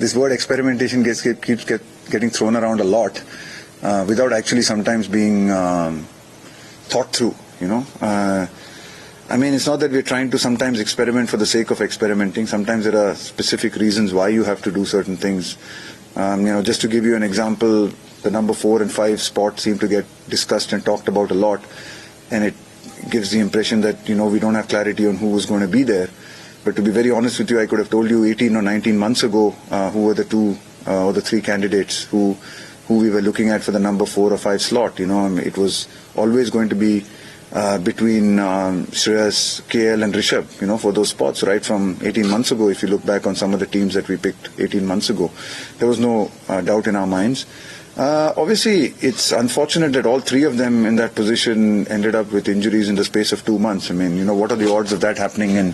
this word experimentation keeps getting thrown around a lot without actually sometimes being thought through, you know. I mean, it's not that we're trying to sometimes experiment for the sake of experimenting. Sometimes there are specific reasons why you have to do certain things. You know, just to give you an example, the number 4 and 5 spot seem to get discussed and talked about a lot, and it gives the impression that, you know, we don't have clarity on who was going to be there. But to be very honest with you, I could have told you 18 or 19 months ago who were the 2 or the 3 candidates who we were looking at for the number 4 or 5 slot. You know, I mean, it was always going to be between Shreyas, KL and Rishabh, you know, for those spots, right from 18 months ago. If you look back on some of the teams that we picked 18 months ago, there was no doubt in our minds. Obviously, it's unfortunate that all 3 of them in that position ended up with injuries in the space of 2 months. I mean, you know, what are the odds of that happening? And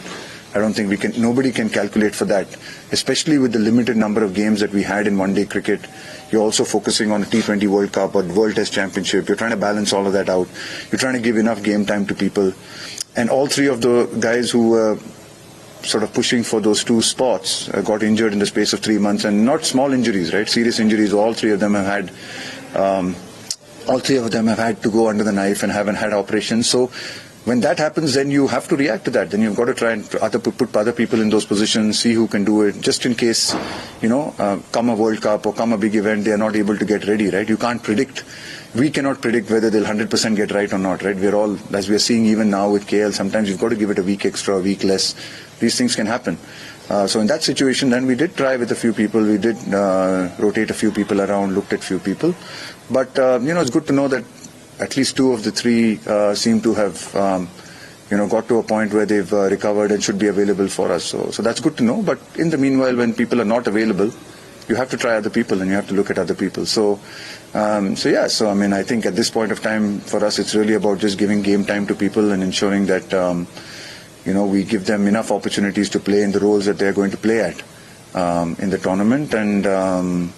I don't think nobody can calculate for that, especially with the limited number of games that we had in one-day cricket. You're also focusing on a T20 World Cup or World Test Championship. You're trying to balance all of that out. You're trying to give enough game time to people. And all 3 of the guys who were sort of pushing for those 2 spots got injured in the space of 3 months, and not small injuries, right? Serious injuries. All 3 of them have had to go under the knife and haven't had operations. So when that happens, then you have to react to that. Then you've got to try and put other people in those positions, see who can do it, just in case, you know, come a World Cup or come a big event, they are not able to get ready, right? You can't predict. We cannot predict whether they'll 100% get right or not, right? We're all, as we're seeing even now with KL, sometimes you've got to give it a week extra, a week less. These things can happen. So in that situation, then we did try with a few people. We did rotate a few people around, looked at few people. But, you know, it's good to know that at least 2 of the 3 seem to have, you know, got to a point where they've recovered and should be available for us. So that's good to know. But in the meanwhile, when people are not available, you have to try other people and you have to look at other people. So I mean, I think at this point of time for us, it's really about just giving game time to people and ensuring that, you know, we give them enough opportunities to play in the roles that they're going to play at in the tournament. And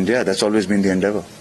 yeah, that's always been the endeavor.